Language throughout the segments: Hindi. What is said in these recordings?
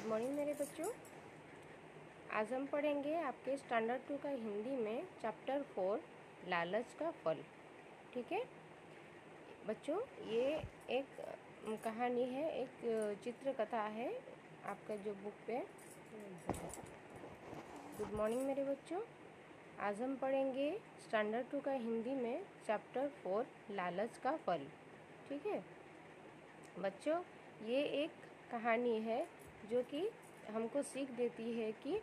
मॉर्निंग मेरे बच्चों। आज हम पढ़ेंगे आपके स्टैंडर्ड 2 का हिंदी में चैप्टर 4 लालच का फल। ठीक है बच्चों, ये एक कहानी है, एक चित्र कथा है आपका जो बुक पे। गुड मॉर्निंग मेरे बच्चों। आज हम पढ़ेंगे स्टैंडर्ड 2 का हिंदी में चैप्टर 4 लालच का फल। ठीक है बच्चों, ये एक कहानी है जो कि हमको सीख देती है कि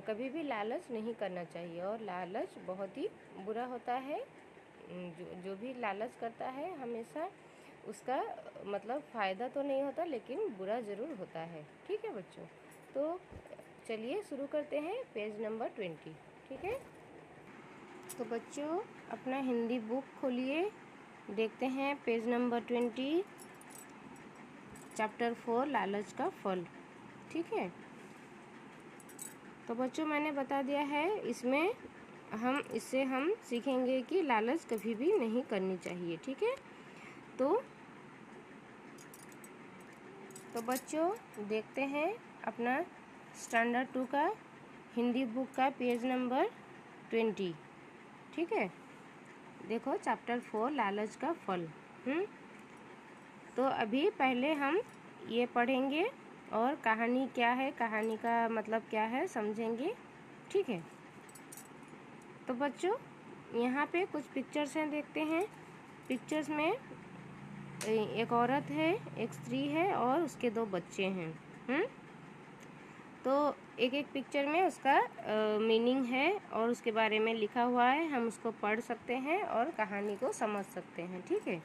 कभी भी लालच नहीं करना चाहिए और लालच बहुत ही बुरा होता है। जो भी लालच करता है हमेशा उसका मतलब फ़ायदा तो नहीं होता लेकिन बुरा ज़रूर होता है। ठीक है बच्चों, तो चलिए शुरू करते हैं पेज नंबर 20। ठीक है, तो बच्चों अपना हिंदी बुक खोलिए, देखते हैं पेज नंबर 20 चैप्टर 4 लालच का फल। ठीक है, तो बच्चों मैंने बता दिया है, इससे हम सीखेंगे कि लालच कभी भी नहीं करनी चाहिए। ठीक है, तो बच्चों देखते हैं अपना स्टैंडर्ड 2 का हिंदी बुक का पेज नंबर 20। ठीक है, देखो चैप्टर 4 लालच का फल। तो अभी पहले हम ये पढ़ेंगे और कहानी क्या है, कहानी का मतलब क्या है समझेंगे। ठीक है, तो बच्चों यहाँ पे कुछ पिक्चर्स हैं, देखते हैं। पिक्चर्स में एक औरत है, एक स्त्री है और उसके 2 बच्चे हैं। तो एक एक पिक्चर में उसका मीनिंग है और उसके बारे में लिखा हुआ है, हम उसको पढ़ सकते हैं और कहानी को समझ सकते हैं। ठीक है,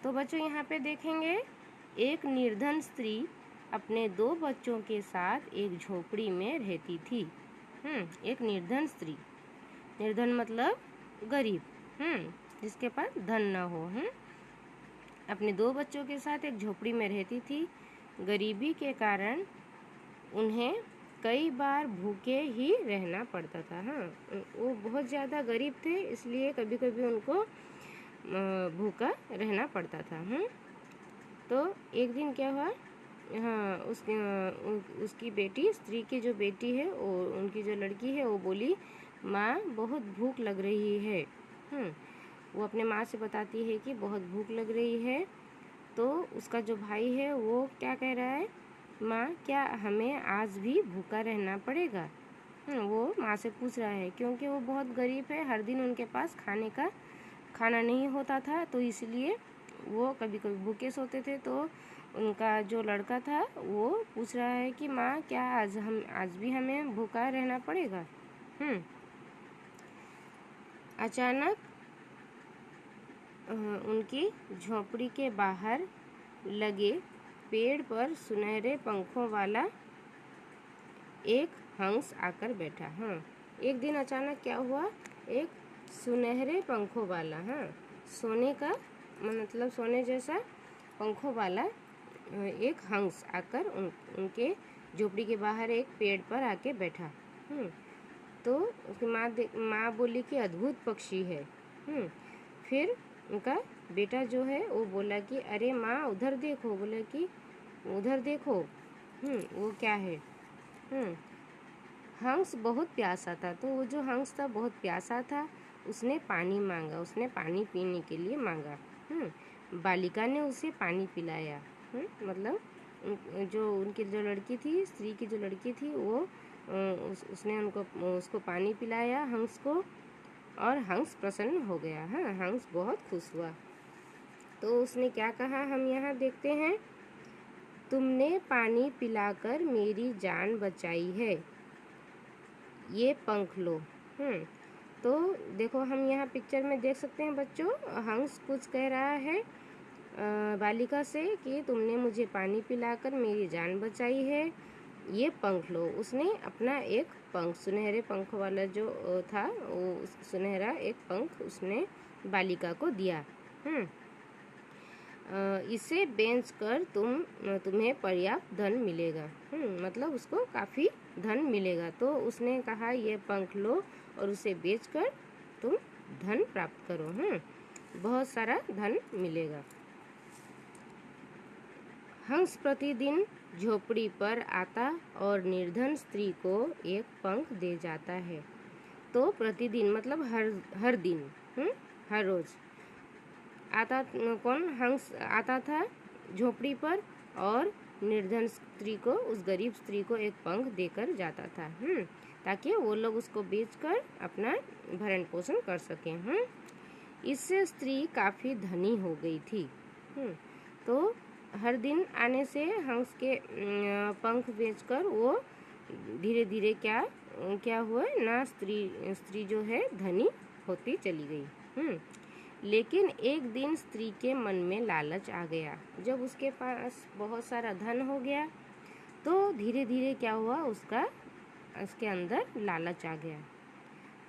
तो बच्चों यहाँ पे देखेंगे, एक निर्धन स्त्री अपने 2 बच्चों के साथ एक झोपड़ी में रहती थी। एक निर्धन स्त्री, निर्धन मतलब गरीब, जिसके पास धन न हो। अपने 2 बच्चों के साथ एक झोपड़ी में रहती थी। गरीबी के कारण उन्हें कई बार भूखे ही रहना पड़ता था। वो बहुत ज़्यादा गरीब थे, इसलिए कभी कभी उनको भूखा रहना पड़ता था। तो एक दिन क्या हुआ, उसकी बेटी, स्त्री की जो बेटी है, उनकी जो लड़की है, वो बोली, माँ बहुत भूख लग रही है। वो अपने माँ से बताती है कि बहुत भूख लग रही है। तो उसका जो भाई है वो क्या कह रहा है, माँ क्या हमें आज भी भूखा रहना पड़ेगा? वो माँ से पूछ रहा है, क्योंकि वो बहुत गरीब है, हर दिन उनके पास खाना नहीं होता था, तो इसलिए वो कभी कभी भूखे सोते थे। तो उनका जो लड़का था वो पूछ रहा है कि माँ क्या आज भी हमें भूखा रहना पड़ेगा? अचानक उनकी झोपड़ी के बाहर लगे पेड़ पर सुनहरे पंखों वाला एक हंस आकर बैठा। एक दिन अचानक क्या हुआ, एक सुनहरे पंखों वाला, सोने का मतलब सोने जैसा पंखों वाला एक हंस आकर उनके झोपड़ी के बाहर एक पेड़ पर आके बैठा। तो उसकी माँ बोली कि अद्भुत पक्षी है। फिर उनका बेटा जो है वो बोला कि अरे माँ उधर देखो, बोला कि उधर देखो, वो क्या है? हंस बहुत प्यासा था। तो वो जो हंस था बहुत प्यासा था, उसने पानी मांगा, उसने पानी पीने के लिए मांगा। बालिका ने उसे पानी पिलाया। मतलब उनकी जो लड़की थी, स्त्री की जो लड़की थी, वो उसने उसको पानी पिलाया हंस को, और हंस प्रसन्न हो गया। हंस बहुत खुश हुआ। तो उसने क्या कहा, हम यहाँ देखते हैं, तुमने पानी पिलाकर मेरी जान बचाई है, ये पंख लो। तो देखो हम यहाँ पिक्चर में देख सकते हैं बच्चों, हंस कुछ कह रहा है बालिका से कि तुमने मुझे पानी पिलाकर मेरी जान बचाई है, ये पंख लो। उसने अपना एक पंख, सुनहरे पंख वाला जो था, वो सुनहरा एक पंख उसने बालिका को दिया। इसे बेचकर तुम्हें पर्याप्त धन मिलेगा। मतलब उसको काफ़ी धन मिलेगा। तो उसने कहा ये पंख लो और उसे बेचकर तुम धन प्राप्त करो। बहुत सारा धन मिलेगा। हंस प्रतिदिन झोपड़ी पर आता और निर्धन स्त्री को एक पंख दे जाता है। तो प्रतिदिन मतलब हर दिन, हर रोज आता कौन हंस आता था झोपड़ी पर और निर्धन स्त्री को, उस गरीब स्त्री को एक पंख देकर जाता था, ताकि वो लोग उसको बेचकर अपना भरण पोषण कर सकें। इससे स्त्री काफ़ी धनी हो गई थी। तो हर दिन आने से हंस के पंख बेचकर वो धीरे धीरे क्या हुआ ना, स्त्री जो है धनी होती चली गई। लेकिन एक दिन स्त्री के मन में लालच आ गया। जब उसके पास बहुत सारा धन हो गया तो धीरे धीरे क्या हुआ, उसके अंदर लालच आ गया।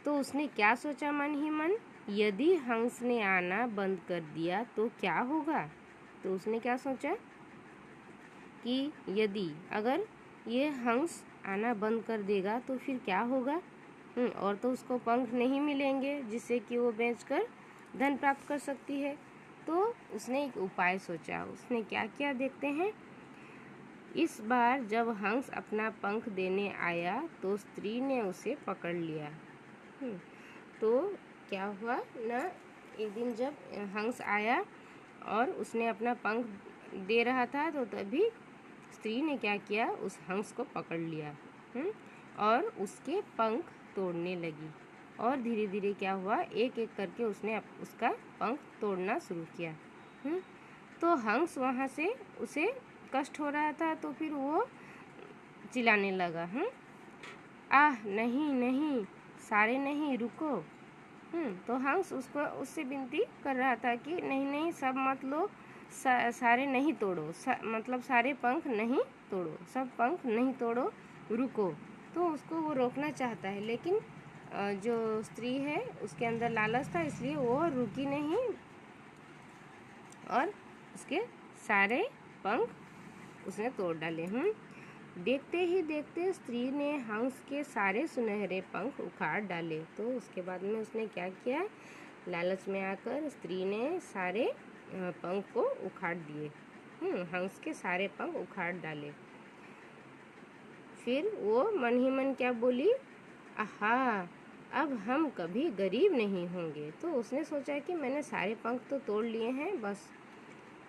तो उसने क्या सोचा मन ही मन, यदि हंस ने आना बंद कर दिया तो क्या होगा। तो उसने क्या सोचा कि यदि अगर ये हंस आना बंद कर देगा तो फिर क्या होगा, और तो उसको पंख नहीं मिलेंगे जिससे कि वो बेचकर धन प्राप्त कर सकती है। तो उसने एक उपाय सोचा। उसने क्या किया देखते हैं। इस बार जब हंस अपना पंख देने आया तो स्त्री ने उसे पकड़ लिया। तो क्या हुआ ना, एक दिन जब हंस आया और उसने अपना पंख दे रहा था तो तभी स्त्री ने क्या किया, उस हंस को पकड़ लिया और उसके पंख तोड़ने लगी। और धीरे धीरे क्या हुआ, एक एक करके उसने उसका पंख तोड़ना शुरू किया। तो हंस वहाँ से उसे कष्ट हो रहा था तो फिर वो चिल्लाने लगा, आह नहीं नहीं, सारे नहीं, रुको। तो हंस उससे विनती कर रहा था कि नहीं नहीं, सब मत लो, सारे नहीं तोड़ो, मतलब सारे पंख नहीं तोड़ो, सब पंख नहीं तोड़ो, रुको। तो उसको वो रोकना चाहता है, लेकिन जो स्त्री है उसके अंदर लालच था, इसलिए वो रुकी नहीं और उसके सारे पंख उसने तोड़ डाले। देखते ही देखते स्त्री ने हंस के सारे सुनहरे पंख उखाड़ डाले। तो उसके बाद में उसने क्या किया, लालच में आकर स्त्री ने सारे पंख को उखाड़ दिए। हंस के सारे पंख उखाड़ डाले। फिर वो मन ही मन क्या बोली, आहा, अब हम कभी गरीब नहीं होंगे। तो उसने सोचा कि मैंने सारे पंख तो तोड़ लिए हैं, बस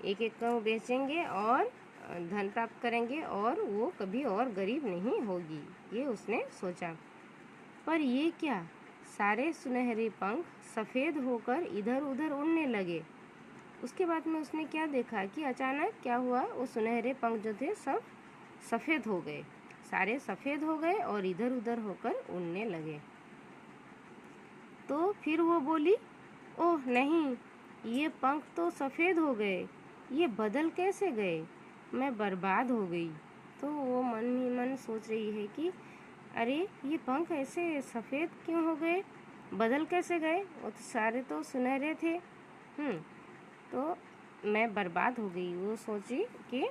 एक एक को बेचेंगे और धन प्राप्त करेंगे और वो कभी और गरीब नहीं होगी, ये उसने सोचा। पर ये क्या, सारे सुनहरे पंख सफ़ेद होकर इधर उधर उड़ने लगे। उसके बाद में उसने क्या देखा कि अचानक क्या हुआ, वो सुनहरे पंख जो थे सब सफ़ेद हो गए, सारे सफ़ेद हो गए और इधर उधर होकर उड़ने लगे। तो फिर वो बोली, ओह नहीं, ये पंख तो सफ़ेद हो गए, ये बदल कैसे गए, मैं बर्बाद हो गई। तो वो मन ही मन सोच रही है कि अरे ये पंख ऐसे सफ़ेद क्यों हो गए, बदल कैसे गए, वो तो सारे तो सुनहरे थे। तो मैं बर्बाद हो गई। वो सोची कि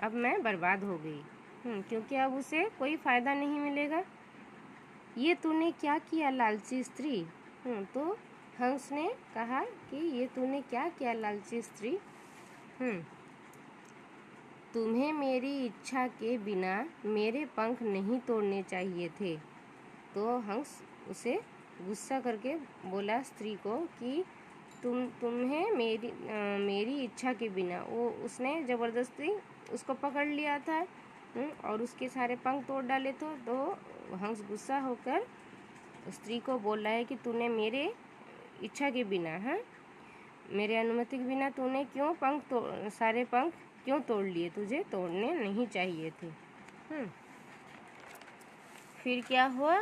अब मैं बर्बाद हो गई, क्योंकि अब उसे कोई फ़ायदा नहीं मिलेगा। ये तूने क्या किया लालची स्त्री। तो हंस ने कहा कि ये तूने क्या किया लालची स्त्री, तुम्हें मेरी इच्छा के बिना मेरे पंख नहीं तोड़ने चाहिए थे। तो हंस उसे गुस्सा करके बोला स्त्री को कि तुम्हें मेरी इच्छा के बिना, वो उसने ज़बरदस्ती उसको पकड़ लिया था और उसके सारे पंख तोड़ डाले। तो हंस गुस्सा होकर स्त्री को बोल रहा है कि तूने मेरे इच्छा के बिना, मेरे अनुमति के बिना तूने क्यों सारे पंख क्यों तोड़ लिए, तुझे तोड़ने नहीं चाहिए थे। फिर क्या हुआ,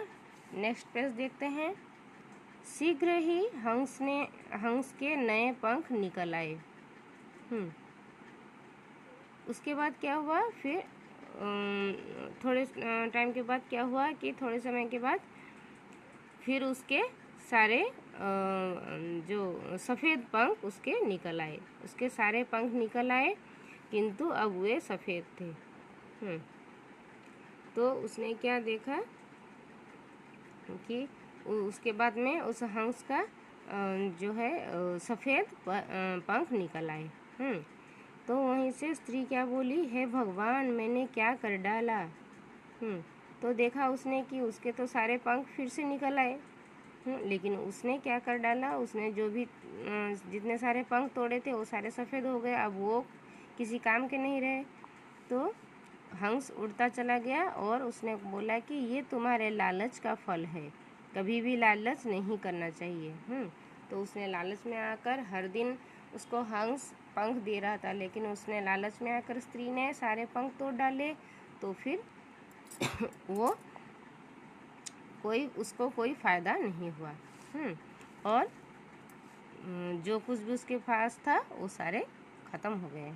नेक्स्ट पेज देखते हैं। शीघ्र ही हंस के नए पंख निकल आए। उसके बाद क्या हुआ, फिर थोड़े टाइम के बाद क्या हुआ कि थोड़े समय के बाद फिर उसके सारे जो सफ़ेद पंख उसके निकल आए, उसके सारे पंख निकल आए, किंतु अब वे सफ़ेद थे। तो उसने क्या देखा कि उसके बाद में उस हंस का जो है सफ़ेद पंख निकल आए। तो वहीं से स्त्री क्या बोली, हे भगवान मैंने क्या कर डाला। तो देखा उसने कि उसके तो सारे पंख फिर से निकल आए। लेकिन उसने क्या कर डाला, उसने जो भी जितने सारे पंख तोड़े थे वो सारे सफ़ेद हो गए, अब वो किसी काम के नहीं रहे। तो हंस उड़ता चला गया और उसने बोला कि ये तुम्हारे लालच का फल है, कभी भी लालच नहीं करना चाहिए। तो उसने लालच में आकर, हर दिन उसको हंस पंख दे रहा था, लेकिन उसने लालच में आकर स्त्री ने सारे पंख तोड़ डाले। तो फिर वो उसको कोई फ़ायदा नहीं हुआ। और जो कुछ भी उसके पास था वो सारे ख़त्म हो गए।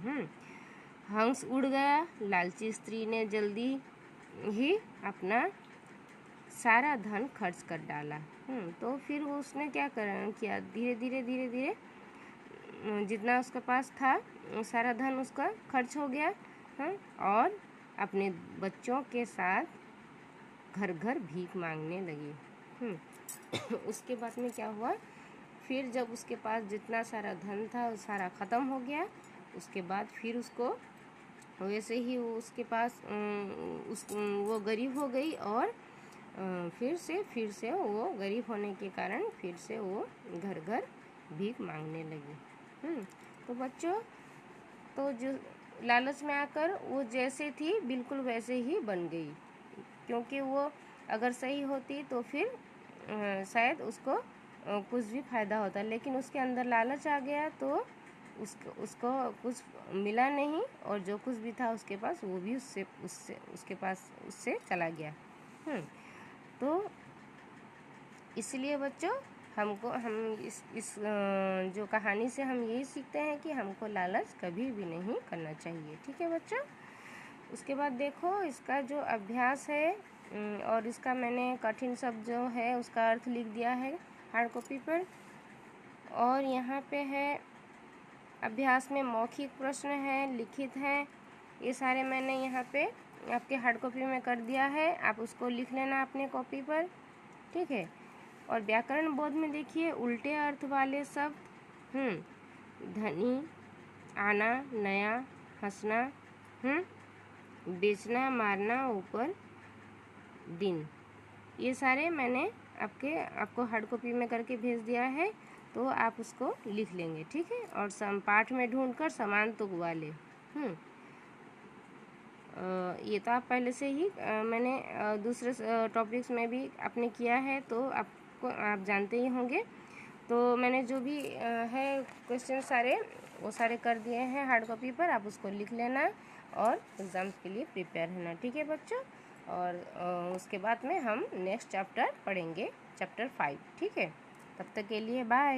हंस उड़ गया। लालची स्त्री ने जल्दी ही अपना सारा धन खर्च कर डाला। तो फिर उसने क्या किया, धीरे धीरे जितना उसके पास था सारा धन उसका खर्च हो गया। और अपने बच्चों के साथ घर घर भीख मांगने लगी। उसके बाद में क्या हुआ, फिर जब उसके पास जितना सारा धन था वो सारा ख़त्म हो गया, उसके बाद फिर उसको वैसे ही वो उसके पास वो गरीब हो गई। और फिर से वो गरीब होने के कारण फिर से वो घर घर भीख मांगने लगी। तो बच्चों, तो जो लालच में आकर वो जैसे थी बिल्कुल वैसे ही बन गई, क्योंकि वो अगर सही होती तो फिर शायद उसको कुछ भी फ़ायदा होता, लेकिन उसके अंदर लालच आ गया तो उसको कुछ मिला नहीं, और जो कुछ भी था उसके पास वो भी उससे चला गया। तो इसलिए बच्चों हम इस जो कहानी से हम यही सीखते हैं कि हमको लालच कभी भी नहीं करना चाहिए। ठीक है बच्चों। उसके बाद देखो इसका जो अभ्यास है, और इसका मैंने कठिन शब्द जो है उसका अर्थ लिख दिया है हार्ड कॉपी पर। और यहाँ पे है अभ्यास में मौखिक प्रश्न है, लिखित है, ये सारे मैंने यहाँ पे आपके हार्ड कॉपी में कर दिया है, आप उसको लिख लेना अपने कॉपी पर। ठीक है। और व्याकरण बोध में देखिए उल्टे अर्थ वाले शब्द, धनी, आना, नया, हंसना, बेचना, मारना, ऊपर, दिन, ये सारे मैंने आपको हार्ड कॉपी में करके भेज दिया है, तो आप उसको लिख लेंगे। ठीक है। और पाठ में ढूंढकर समान तुक वाले, ये तो आप पहले से ही मैंने दूसरे टॉपिक्स में भी आपने किया है, तो आप जानते ही होंगे। तो मैंने जो भी है क्वेश्चन सारे वो सारे कर दिए हैं हार्ड कॉपी पर, आप उसको लिख लेना और एग्ज़ाम्स के लिए प्रिपेयर रहना। ठीक है बच्चों। और उसके बाद में हम नेक्स्ट चैप्टर पढ़ेंगे, चैप्टर 5। ठीक है। तब तक के लिए बाय।